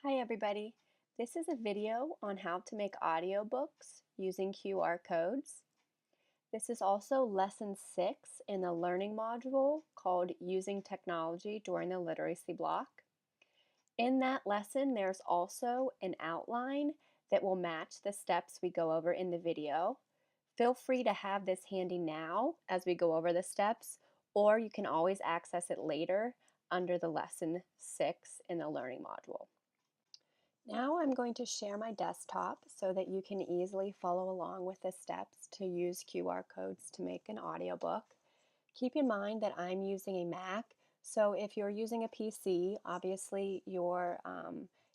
Hi everybody. This is a video on how to make audiobooks using QR codes. This is also lesson 6 in the learning module called Using Technology During the Literacy Block. In that lesson, there's also an outline that will match the steps we go over in the video. Feel free to have this handy now as we go over the steps, or you can always access it later under the lesson 6 in the learning module. Now I'm going to share my desktop so that you can easily follow along with the steps to use QR codes to make an audiobook. Keep in mind that I'm using a Mac, so if you're using a PC, obviously your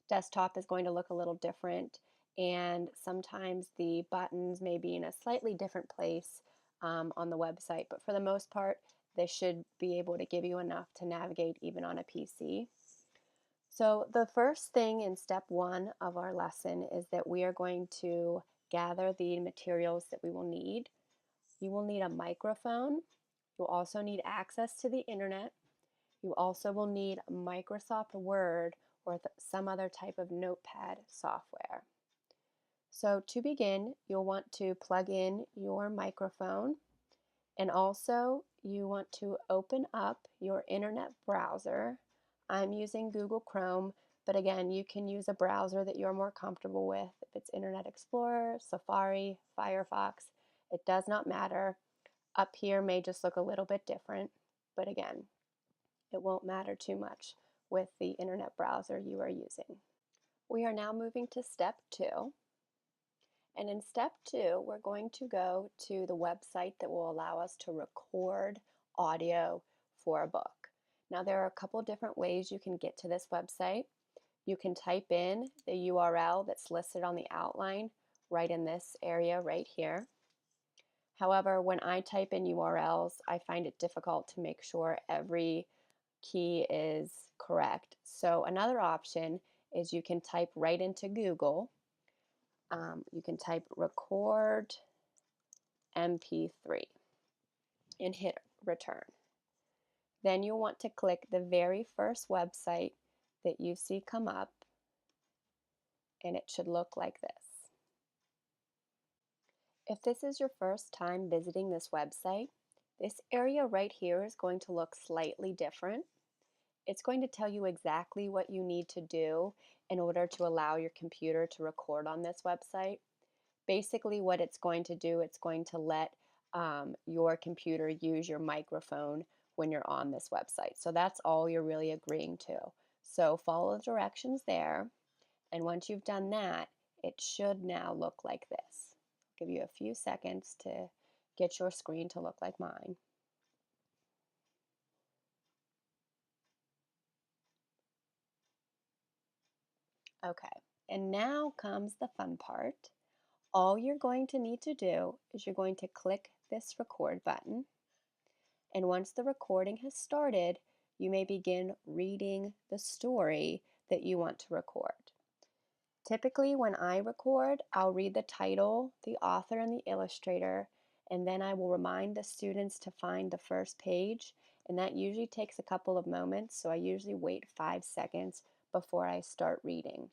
desktop is going to look a little different, and sometimes the buttons may be in a slightly different place on the website, but for the most part, this should be able to give you enough to navigate even on a PC. So the first thing in step 1 of our lesson is that we are going to gather the materials that we will need. You will need a microphone. You'll also need access to the internet. You also will need Microsoft Word or some other type of notepad software. So to begin, you'll want to plug in your microphone, and also you want to open up your internet browser. I'm using Google Chrome, but again, you can use a browser that you're more comfortable with. If it's Internet Explorer, Safari, Firefox, it does not matter. Up here may just look a little bit different, but again, it won't matter too much with the internet browser you are using. We are now moving to step 2. And in step 2, we're going to go to the website that will allow us to record audio for a book. Now, there are a couple different ways you can get to this website. You can type in the URL that's listed on the outline right in this area right here. However, when I type in URLs, I find it difficult to make sure every key is correct. So another option is you can type right into Google. You can type record MP3 and hit return. Then you'll want to click the very first website that you see come up, and it should look like this. If this is your first time visiting this website, this area right here is going to look slightly different. It's going to tell you exactly what you need to do in order to allow your computer to record on this website. Basically what it's going to do, it's going to let your computer use your microphone when you're on this website. So that's all you're really agreeing to. So follow the directions there, and once you've done that, it should now look like this. I'll give you a few seconds to get your screen to look like mine. Okay, and now comes the fun part. All you're going to need to do is you're going to click this record button, and once the recording has started, you may begin reading the story that you want to record. Typically, when I record, I'll read the title, the author, and the illustrator, and then I will remind the students to find the first page, and that usually takes a couple of moments, so I usually wait 5 seconds before I start reading.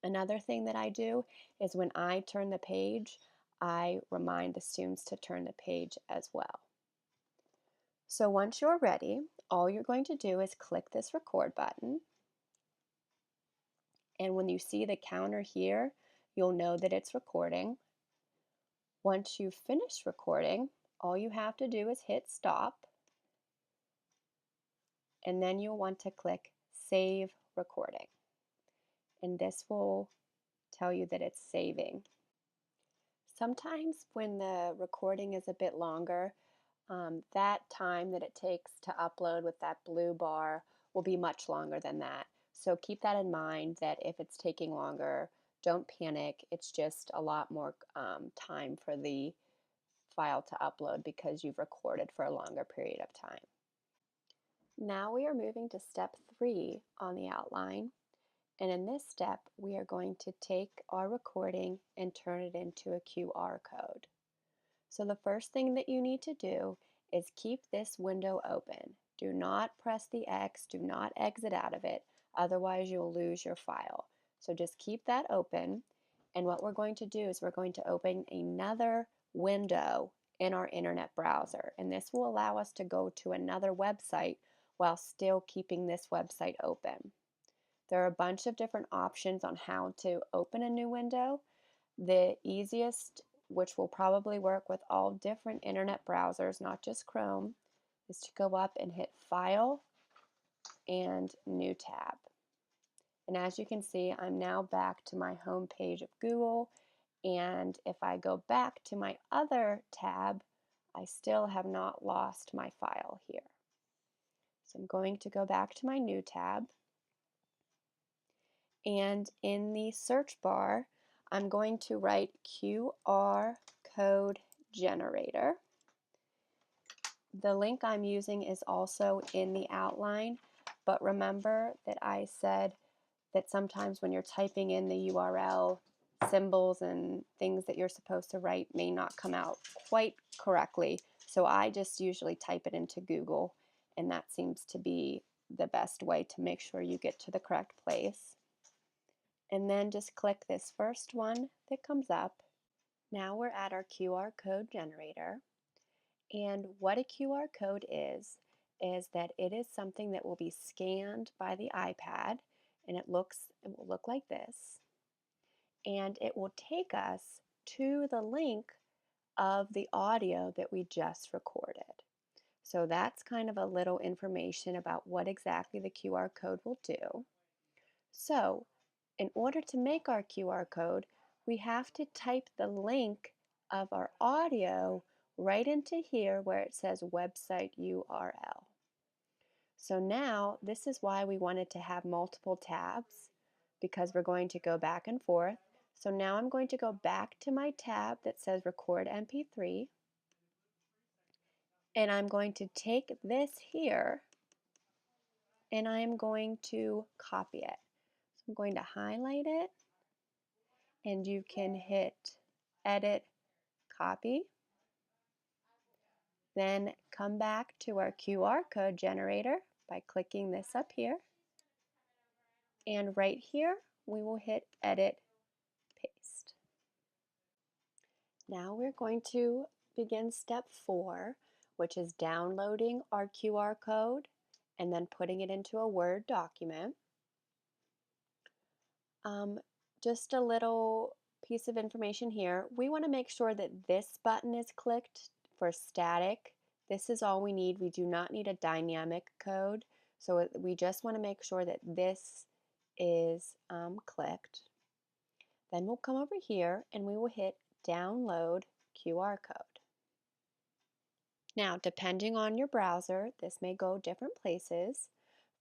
Another thing that I do is when I turn the page, I remind the students to turn the page as well. So once you're ready, all you're going to do is click this record button. And when you see the counter here, you'll know that it's recording. Once you've finished recording, all you have to do is hit stop. And then you'll want to click Save Recording. And this will tell you that it's saving. Sometimes when the recording is a bit longer, that time that it takes to upload with that blue bar will be much longer than that. So keep that in mind, that if it's taking longer, don't panic. It's just a lot more time for the file to upload because you've recorded for a longer period of time. Now we are moving to step 3 on the outline. And in this step, we are going to take our recording and turn it into a QR code. So the first thing that you need to do is keep this window open. Do not press the X, do not exit out of it. Otherwise, you'll lose your file. So just keep that open. And what we're going to do is we're going to open another window in our internet browser. And this will allow us to go to another website while still keeping this website open. There are a bunch of different options on how to open a new window. The easiest, which will probably work with all different internet browsers, not just Chrome, is to go up and hit File and New Tab. And as you can see, I'm now back to my home page of Google. And if I go back to my other tab, I still have not lost my file here. So I'm going to go back to my New tab. And in the search bar, I'm going to write QR code generator. The link I'm using is also in the outline, but remember that I said that sometimes when you're typing in the URL, symbols and things that you're supposed to write may not come out quite correctly. So I just usually type it into Google, and that seems to be the best way to make sure you get to the correct place. And then just click this first one that comes up. Now we're at our QR code generator. And what a QR code is that it is something that will be scanned by the iPad, and it will look like this. And it will take us to the link of the audio that we just recorded. So that's kind of a little information about what exactly the QR code will do. So in order to make our QR code, we have to type the link of our audio right into here where it says website URL. So now this is why we wanted to have multiple tabs, because we're going to go back and forth. So now I'm going to go back to my tab that says record MP3, and I'm going to take this here and I'm going to copy it. So I'm going to highlight it, and you can hit edit, copy, then come back to our QR code generator by clicking this up here, and right here we will hit edit, paste. Now we're going to begin step 4, which is downloading our QR code and then putting it into a Word document. Just a little piece of information here. We want to make sure that this button is clicked for static. This is all we need. We do not need a dynamic code. So we just want to make sure that this is clicked. Then we'll come over here and we will hit download QR code. Now, depending on your browser, this may go different places.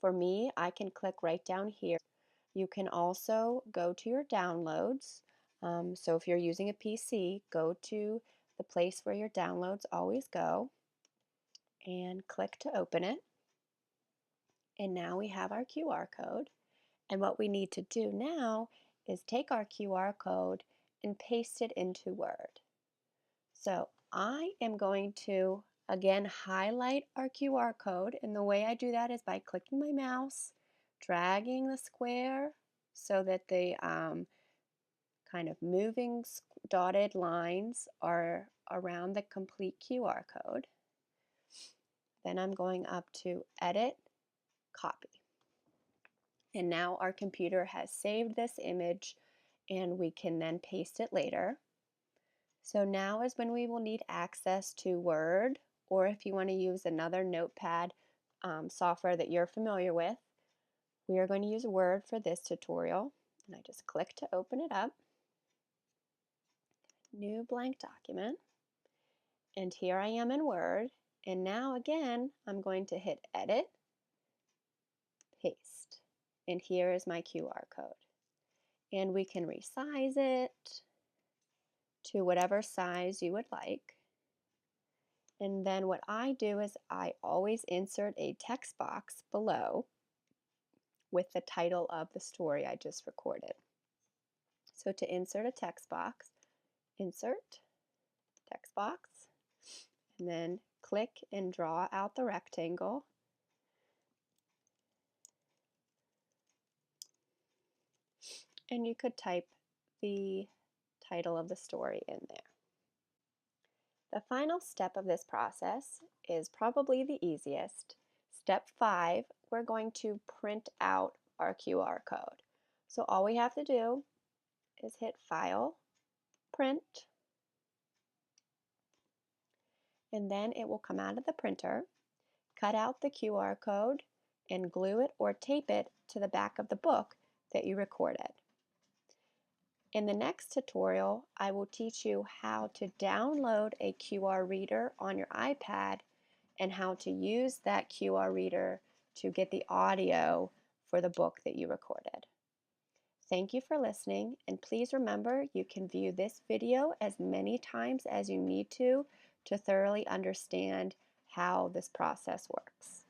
For me, I can click right down here. You can also go to your downloads. So if you're using a PC, go to the place where your downloads always go and click to open it. And now we have our QR code. And what we need to do now is take our QR code and paste it into Word. So I am going to again highlight our QR code, and the way I do that is by clicking my mouse, dragging the square so that the kind of moving dotted lines are around the complete QR code. Then I'm going up to edit, copy. And now our computer has saved this image and we can then paste it later. So now is when we will need access to Word, or if you want to use another notepad software that you're familiar with. We are going to use Word for this tutorial. And I just click to open it up. New blank document. And here I am in Word. And now again, I'm going to hit edit, paste. And here is my QR code. And we can resize it to whatever size you would like. And then what I do is I always insert a text box below with the title of the story I just recorded. So to insert a text box, insert, text box, and then click and draw out the rectangle. and you could type the title of the story in there. The final step of this process is probably the easiest. Step 5, we're going to print out our QR code. So all we have to do is hit File, Print, and then it will come out of the printer. Cut out the QR code and glue it or tape it to the back of the book that you recorded. In the next tutorial, I will teach you how to download a QR reader on your iPad and how to use that QR reader to get the audio for the book that you recorded. Thank you for listening, and please remember you can view this video as many times as you need to thoroughly understand how this process works.